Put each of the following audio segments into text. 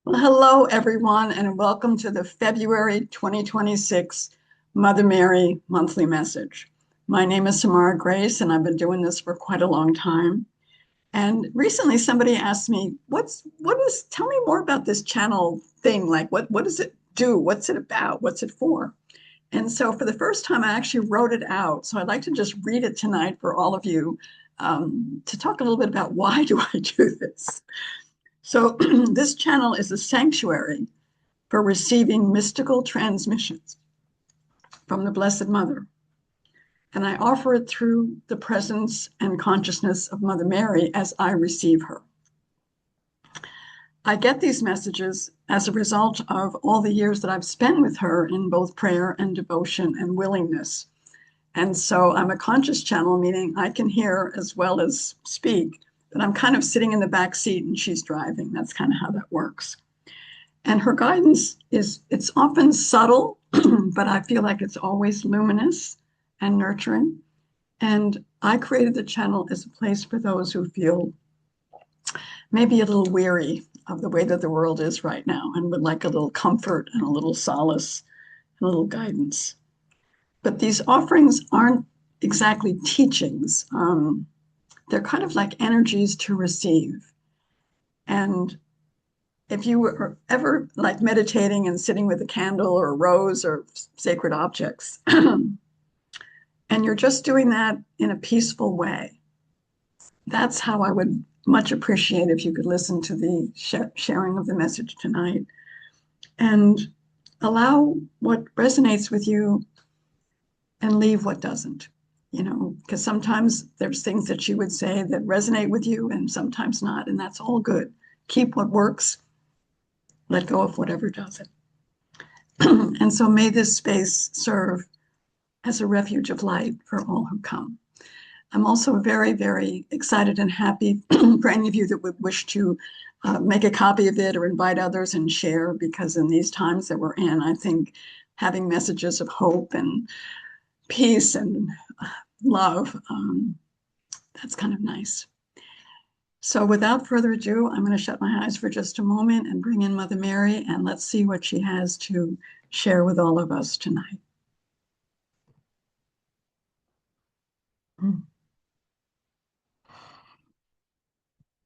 Well, hello, everyone, and welcome to the February 2026 Mother Mary monthly message. My name is Samara Grace, and I've been doing this for quite a long time. And recently, somebody asked me, tell me more about this channel thing. Like, what does it do? What's it about? What's it for? And so, for the first time, I actually wrote it out. So, I'd like to just read it tonight for all of you to talk a little bit about why do I do this. So, this channel is a sanctuary for receiving mystical transmissions from the Blessed Mother. And I offer it through the presence and consciousness of Mother Mary as I receive her. I get these messages as a result of all the years that I've spent with her in both prayer and devotion and willingness. And so I'm a conscious channel, meaning I can hear as well as speak, but I'm kind of sitting in the back seat and she's driving. That's kind of how that works. And her guidance it's often subtle, but I feel like it's always luminous and nurturing. And I created the channel as a place for those who feel maybe a little weary of the way that the world is right now and would like a little comfort and a little solace and a little guidance. But these offerings aren't exactly teachings. They're kind of like energies to receive. And if you were ever like meditating and sitting with a candle or a rose or sacred objects, and you're just doing that in a peaceful way, that's how I would much appreciate if you could listen to the sharing of the message tonight and allow what resonates with you and leave what doesn't. Because sometimes there's things that you would say that resonate with you and sometimes not, and that's all good. Keep what works, let go of whatever doesn't. And so may this space serve as a refuge of light for all who come. I'm also very, very excited and happy for any of you that would wish to make a copy of it or invite others and share, because in these times that we're in, I think having messages of hope and peace and love, that's kind of nice. So without further ado, I'm going to shut my eyes for just a moment and bring in Mother Mary, and let's see what she has to share with all of us tonight.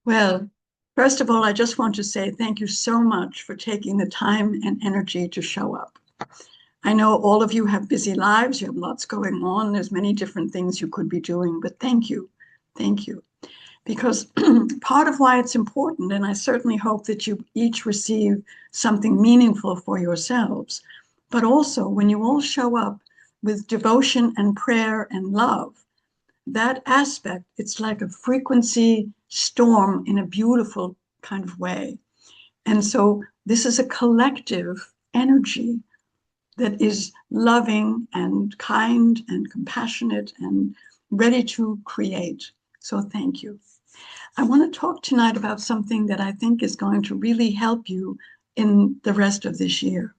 Well, first of all, I just want to say thank you so much for taking the time and energy to show up. I know all of you have busy lives, you have lots going on, there's many different things you could be doing, but thank you. Thank you. Because part of why it's important, and I certainly hope that you each receive something meaningful for yourselves, but also when you all show up with devotion and prayer and love, that aspect, it's like a frequency storm in a beautiful kind of way. And so this is a collective energy that is loving and kind and compassionate and ready to create. So thank you. I want to talk tonight about something that I think is going to really help you in the rest of this year.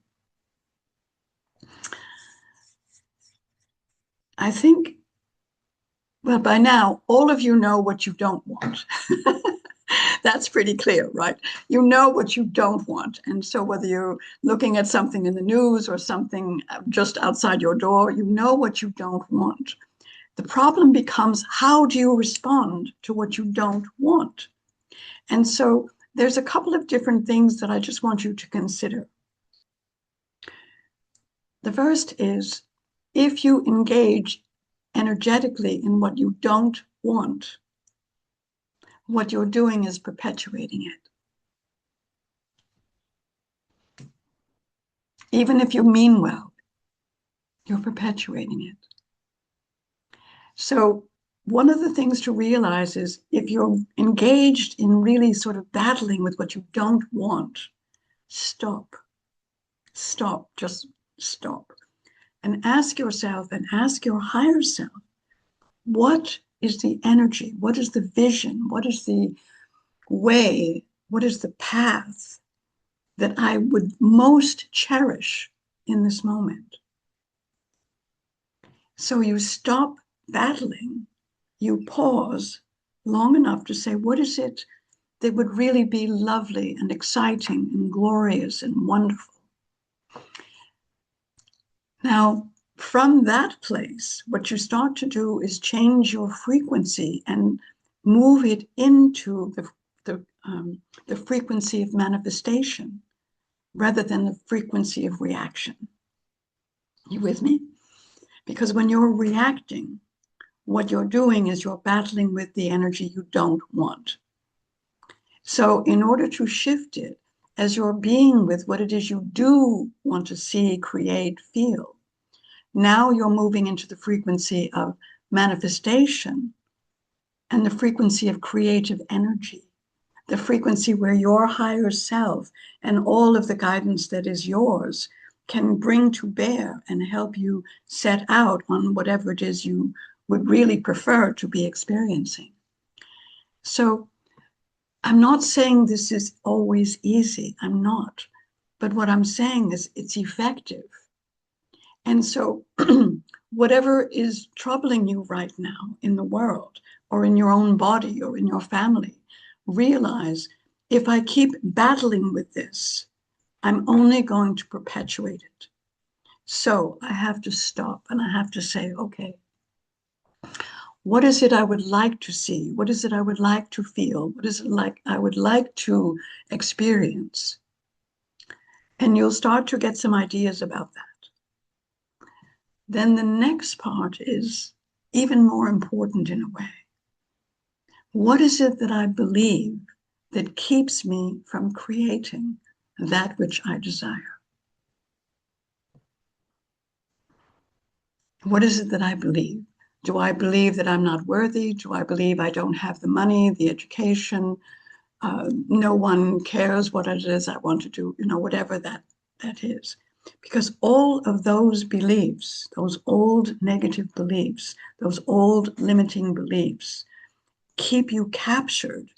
I think, well, by now, all of you know what you don't want. That's pretty clear, right? You know what you don't want. And so whether you're looking at something in the news or something just outside your door, you know what you don't want. The problem becomes, how do you respond to what you don't want? And so there's a couple of different things that I just want you to consider. The first is, if you engage energetically in what you don't want, what you're doing is perpetuating it. Even if you mean well, you're perpetuating it. So one of the things to realize is, if you're engaged in really sort of battling with what you don't want, stop. Stop. Just stop. And ask yourself and ask your higher self, what is the energy? What is the vision? What is the way? What is the path that I would most cherish in this moment? So you stop battling, you pause long enough to say, what is it that would really be lovely and exciting and glorious and wonderful. Now, from that place, what you start to do is change your frequency and move it into the frequency of manifestation rather than the frequency of reaction. You with me? Because when you're reacting, what you're doing is you're battling with the energy you don't want. So in order to shift it, as you're being with what it is you do want to see, create, feel, now you're moving into the frequency of manifestation and the frequency of creative energy, the frequency where your higher self and all of the guidance that is yours can bring to bear and help you set out on whatever it is you would really prefer to be experiencing. So I'm not saying this is always easy. I'm not. But what I'm saying is it's effective. And so whatever is troubling you right now in the world or in your own body or in your family, realize if I keep battling with this, I'm only going to perpetuate it. So I have to stop and I have to say, okay, what is it I would like to see? What is it I would like to feel? What is it like I would like to experience? And you'll start to get some ideas about that. Then the next part is even more important in a way. What is it that I believe that keeps me from creating that which I desire? What is it that I believe? Do I believe that I'm not worthy? Do I believe I don't have the money, the education? No one cares what it is I want to do, whatever that is. Because all of those beliefs, those old negative beliefs, those old limiting beliefs, keep you captured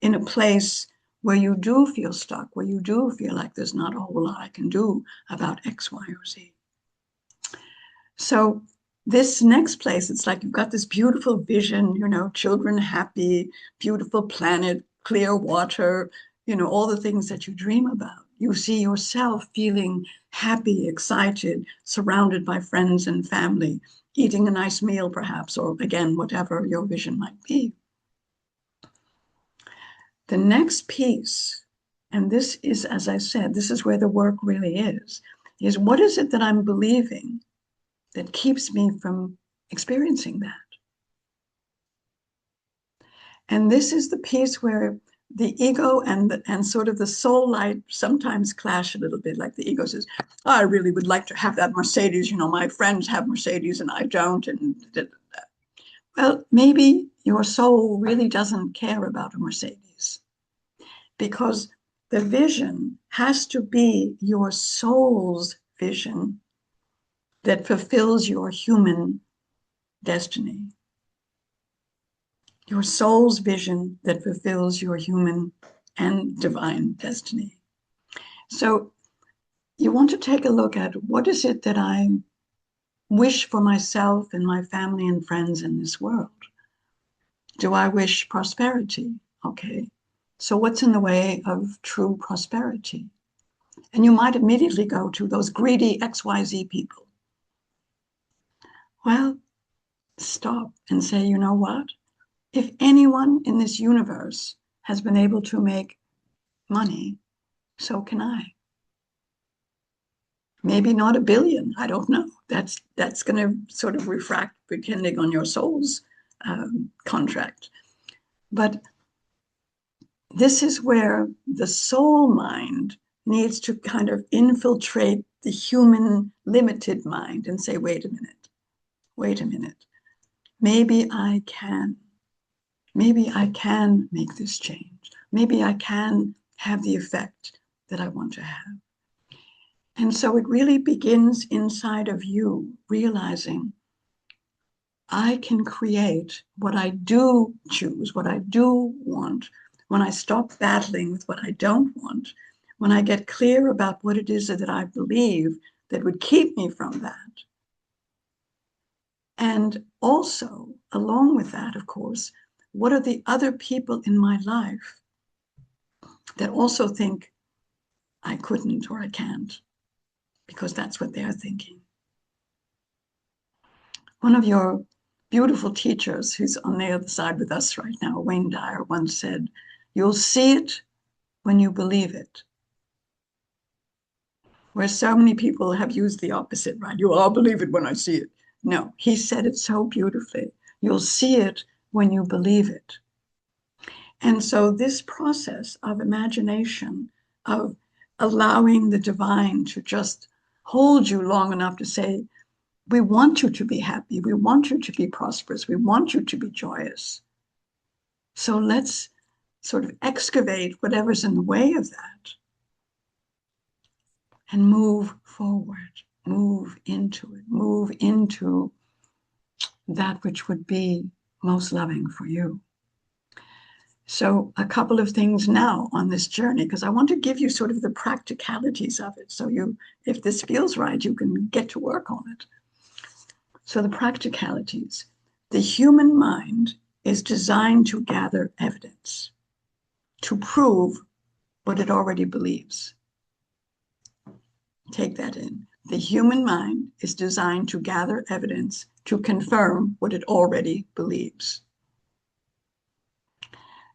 in a place where you do feel stuck, where you do feel like there's not a whole lot I can do about X, Y, or Z. So this next place, it's like you've got this beautiful vision, children happy, beautiful planet, clear water, all the things that you dream about. You see yourself feeling happy, excited, surrounded by friends and family, eating a nice meal perhaps, or again, whatever your vision might be. The next piece, and this is, as I said, this is where the work really is what is it that I'm believing that keeps me from experiencing that? And this is the piece where the ego and sort of the soul light sometimes clash a little bit. Like the ego says, oh, I really would like to have that Mercedes. My friends have Mercedes and I don't. Well, maybe your soul really doesn't care about a Mercedes, because the vision has to be your soul's vision that fulfills your human destiny. Your soul's vision that fulfills your human and divine destiny. So you want to take a look at what is it that I wish for myself and my family and friends in this world? Do I wish prosperity? Okay. So what's in the way of true prosperity? And you might immediately go to those greedy XYZ people. Well, stop and say, you know what? If anyone in this universe has been able to make money, so can I. Maybe not a billion, I don't know. That's going to sort of refract depending on your soul's contract. But this is where the soul mind needs to kind of infiltrate the human limited mind and say, wait a minute. Maybe I can make this change. Maybe I can have the effect that I want to have. And so it really begins inside of you, realizing I can create what I do choose, what I do want, when I stop battling with what I don't want, when I get clear about what it is that I believe that would keep me from that. And also, along with that, of course, what are the other people in my life that also think I couldn't or I can't, because that's what they're thinking. One of your beautiful teachers, who's on the other side with us right now, Wayne Dyer, once said, "You'll see it when you believe it." Where so many people have used the opposite, right? I'll believe it when I see it. No, he said it so beautifully. You'll see it when you believe it. And so this process of imagination, of allowing the divine to just hold you long enough to say, we want you to be happy. We want you to be prosperous. We want you to be joyous. So let's sort of excavate whatever's in the way of that and move forward, move into it, move into that which would be most loving for you. So a couple of things now on this journey, because I want to give you sort of the practicalities of it. So you, if this feels right, you can get to work on it. So the practicalities. The human mind is designed to gather evidence, to prove what it already believes. Take that in. The human mind is designed to gather evidence to confirm what it already believes.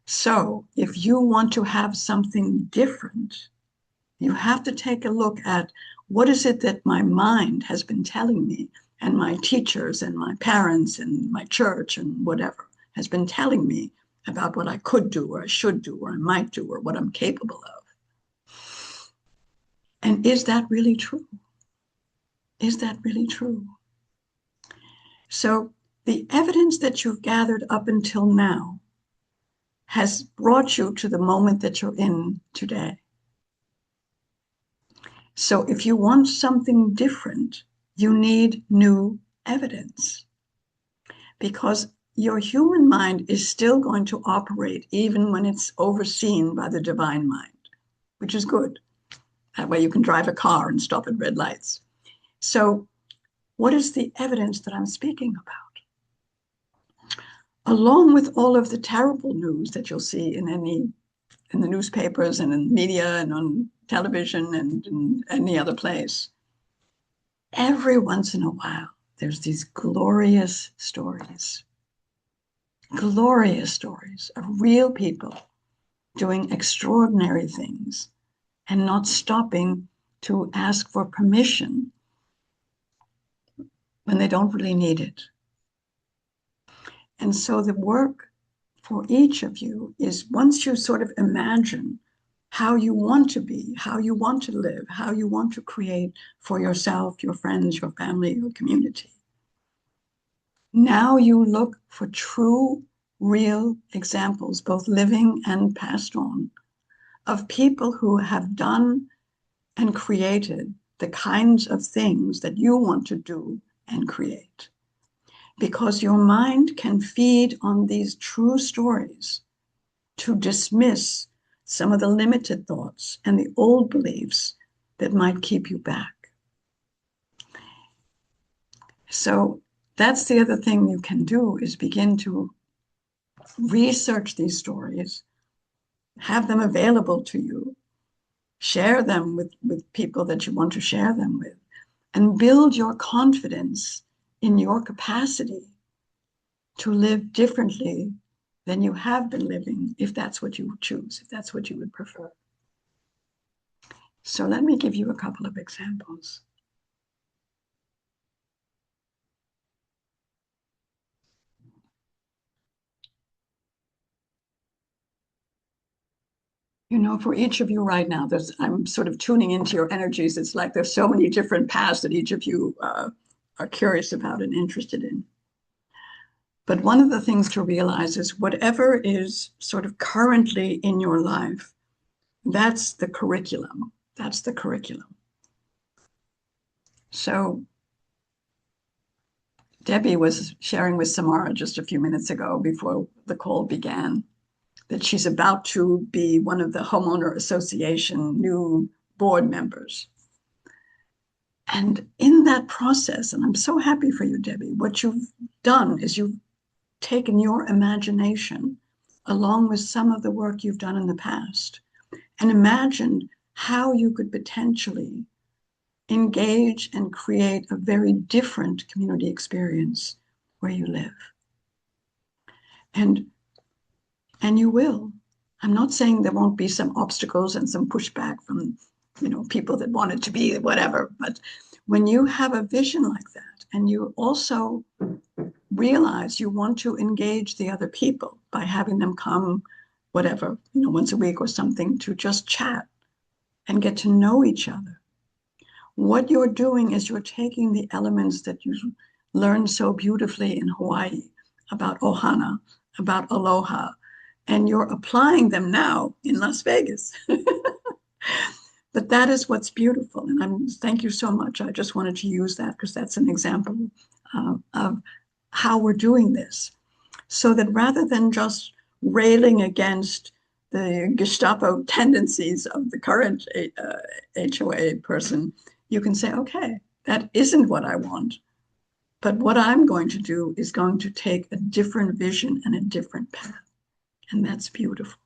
So if you want to have something different, you have to take a look at what is it that my mind has been telling me, and my teachers and my parents and my church and whatever has been telling me about what I could do or I should do or I might do or what I'm capable of. And is that really true? Is that really true? So the evidence that you've gathered up until now has brought you to the moment that you're in today. So if you want something different, you need new evidence, because your human mind is still going to operate even when it's overseen by the divine mind, which is good. That way you can drive a car and stop at red lights. So what is the evidence that I'm speaking about? Along with all of the terrible news that you'll see in the newspapers and in media and on television and in any other place, every once in a while, there's these glorious stories of real people doing extraordinary things and not stopping to ask for permission when they don't really need it. And so the work for each of you is, once you sort of imagine how you want to be, how you want to live, how you want to create for yourself, your friends, your family, your community, now you look for true, real examples, both living and passed on, of people who have done and created the kinds of things that you want to do and create. Because your mind can feed on these true stories to dismiss some of the limited thoughts and the old beliefs that might keep you back. So that's the other thing you can do, is begin to research these stories, have them available to you, share them with people that you want to share them with, and build your confidence in your capacity to live differently than you have been living, if that's what you would choose, if that's what you would prefer. So let me give you a couple of examples. You know, for each of you right now, I'm sort of tuning into your energies. It's like there's so many different paths that each of you are curious about and interested in. But one of the things to realize is whatever is sort of currently in your life, that's the curriculum. That's the curriculum. So Debbie was sharing with Samara just a few minutes ago before the call began that she's about to be one of the homeowner association new board members. And in that process, and I'm so happy for you, Debbie, what you've done is you've taken your imagination along with some of the work you've done in the past and imagined how you could potentially engage and create a very different community experience where you live. And you will. I'm not saying there won't be some obstacles and some pushback from, people that want it to be whatever, but when you have a vision like that, and you also realize you want to engage the other people by having them come, whatever, once a week or something, to just chat and get to know each other. What you're doing is you're taking the elements that you learned so beautifully in Hawaii about ohana, about aloha, and you're applying them now in Las Vegas. But that is what's beautiful. And thank you so much. I just wanted to use that because that's an example of how we're doing this. So that rather than just railing against the Gestapo tendencies of the current HOA person, you can say, okay, that isn't what I want. But what I'm going to do is going to take a different vision and a different path. And that's beautiful.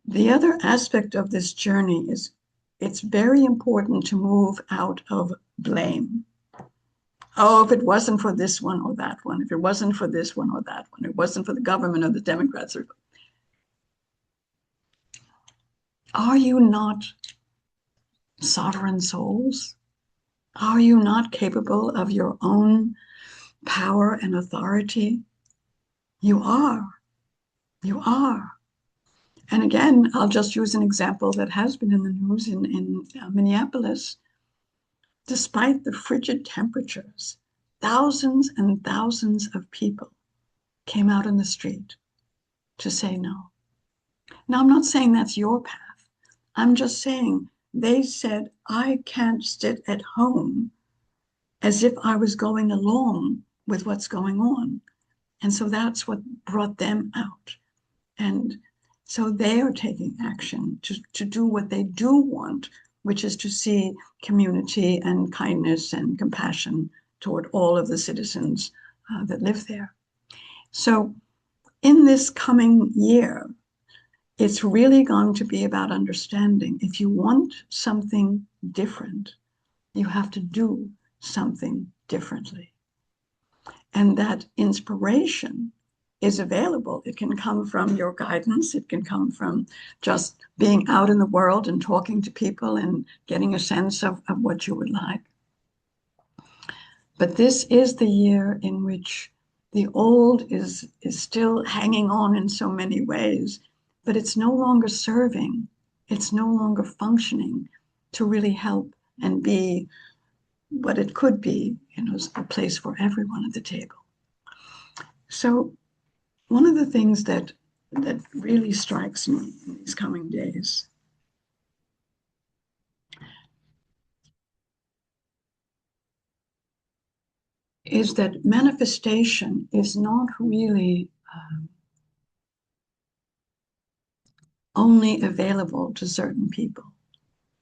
The other aspect of this journey is it's very important to move out of blame. Oh, if it wasn't for this one or that one, if it wasn't for this one or that one, it wasn't for the government or the Democrats. Are you not sovereign souls? Are you not capable of your own power and authority? You are. You are. And again, I'll just use an example that has been in the news in Minneapolis. Despite the frigid temperatures, thousands and thousands of people came out in the street to say no. Now, I'm not saying that's your path. I'm just saying they said, I can't sit at home as if I was going along with what's going on. And so that's what brought them out. And so they are taking action to do what they do want, which is to see community and kindness and compassion toward all of the citizens that live there. So in this coming year, it's really going to be about understanding. If you want something different, you have to do something differently. And that inspiration is available. It can come from your guidance. It can come from just being out in the world and talking to people and getting a sense of what you would like. But this is the year in which the old is still hanging on in so many ways, but it's no longer serving. It's no longer functioning to really help and be what it could be, a place for everyone at the table. So one of the things that really strikes me in these coming days is that manifestation is not really only available to certain people.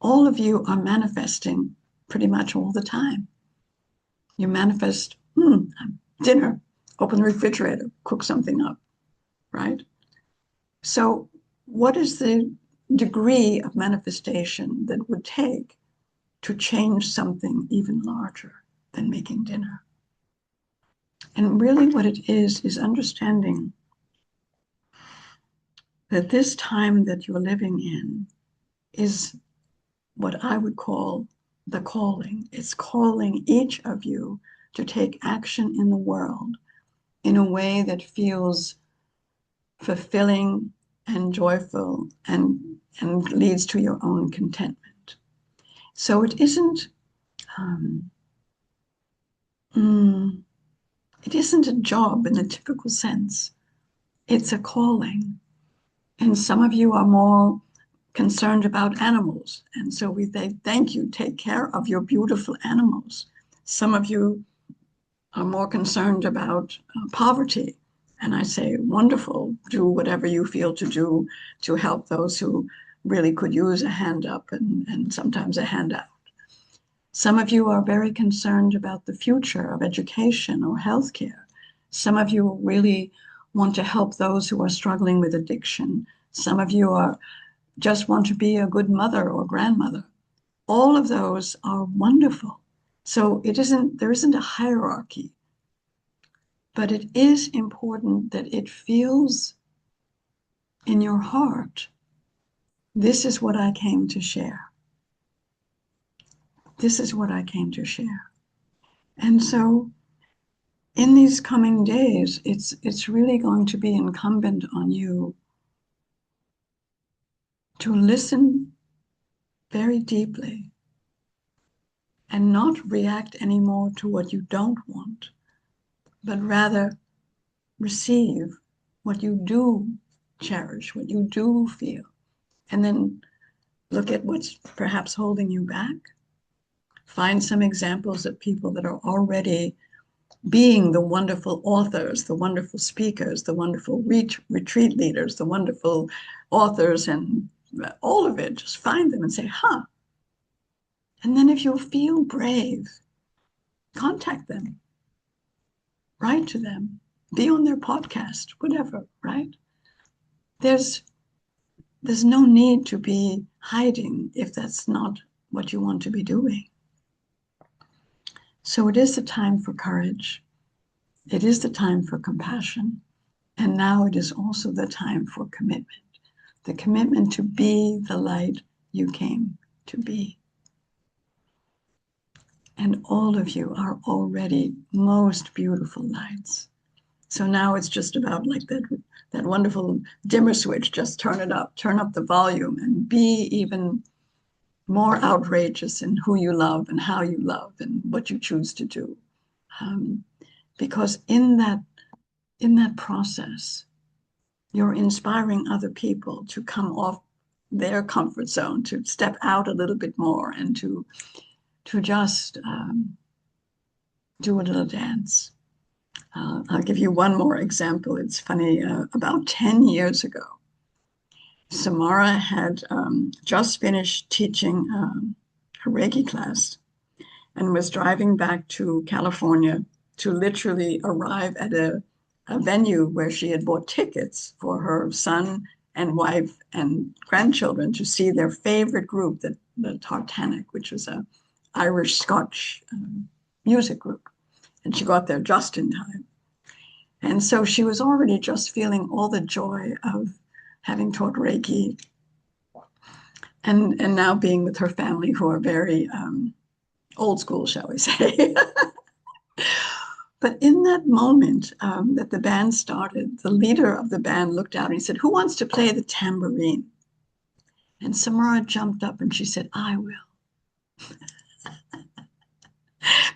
All of you are manifesting pretty much all the time. You manifest, dinner, open the refrigerator, cook something up, right? So what is the degree of manifestation that would take to change something even larger than making dinner? And really what it is understanding that this time that you're living in is what I would call the calling. It's calling each of you to take action in the world in a way that feels fulfilling and joyful and leads to your own contentment. So it isn't a job in the typical sense. It's a calling. And some of you are more concerned about animals. And so we say, thank you, take care of your beautiful animals. Some of you are more concerned about poverty. And I say, wonderful, do whatever you feel to do to help those who really could use a hand up and sometimes a handout. Some of you are very concerned about the future of education or healthcare. Some of you really want to help those who are struggling with addiction. Some of you are just want to be a good mother or grandmother. All of those are wonderful. So there isn't a hierarchy, but it is important that it feels in your heart, this is what I came to share. This is what I came to share. And so in these coming days, it's really going to be incumbent on you to listen very deeply and not react anymore to what you don't want, but rather receive what you do cherish, what you do feel, and then look at what's perhaps holding you back. Find some examples of people that are already being the wonderful authors, the wonderful speakers, the wonderful retreat leaders, the wonderful authors, and all of it. Just find them and say, huh. And then if you feel brave, contact them, write to them, be on their podcast, whatever, right? There's no need to be hiding if that's not what you want to be doing. So it is the time for courage. It is the time for compassion. And now it is also the time for commitment. The commitment to be the light you came to be. And all of you are already most beautiful lights. So now it's just about like that wonderful dimmer switch, just turn it up, turn up the volume, and be even more outrageous in who you love and how you love and what you choose to do. Because in that process, you're inspiring other people to come off their comfort zone, to step out a little bit more, and to just do a little dance. I'll give you one more example. It's funny. About 10 years ago, Samara had just finished teaching her Reiki class and was driving back to California to literally arrive at a venue where she had bought tickets for her son and wife and grandchildren to see their favorite group, the Tartanic, which was a Irish-Scotch music group. And she got there just in time. And so she was already just feeling all the joy of having taught Reiki and now being with her family, who are very old school, shall we say. But in that moment that the band started, the leader of the band looked out and he said, "Who wants to play the tambourine?" And Samara jumped up and she said, "I will."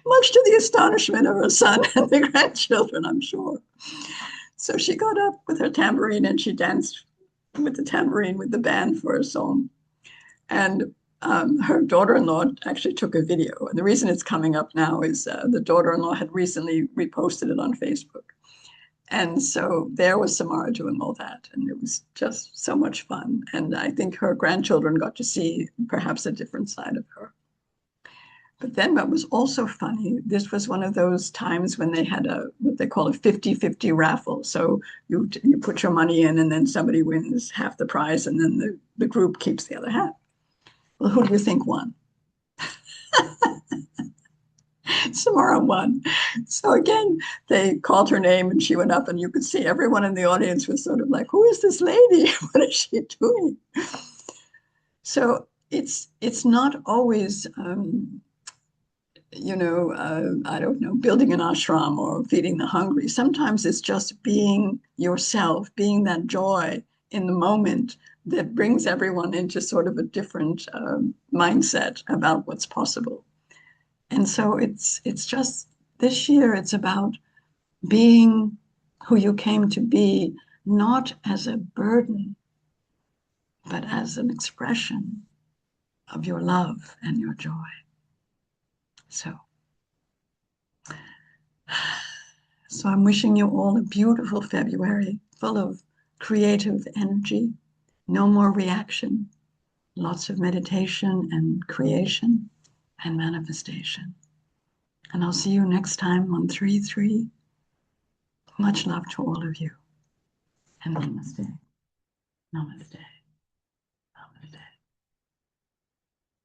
Much to the astonishment of her son and the grandchildren, I'm sure. So she got up with her tambourine and she danced with the tambourine with the band for a song. And her daughter-in-law actually took a video. And the reason it's coming up now is the daughter-in-law had recently reposted it on Facebook. And so there was Samara doing all that. And it was just so much fun. And I think her grandchildren got to see perhaps a different side of her. But then what was also funny, this was one of those times when they had what they call a 50-50 raffle. So you put your money in and then somebody wins half the prize and then the group keeps the other half. Well, who do you think won? Samara won. So again, they called her name and she went up and you could see everyone in the audience was sort of like, who is this lady? What is she doing? So it's not always I don't know, building an ashram or feeding the hungry. Sometimes it's just being yourself, being that joy in the moment that brings everyone into sort of a different mindset about what's possible. And so it's just this year, it's about being who you came to be, not as a burden, but as an expression of your love and your joy. So I'm wishing you all a beautiful February, full of creative energy, no more reaction, lots of meditation and creation and manifestation. And I'll see you next time on 3-3. Much love to all of you, and namaste. Namaste.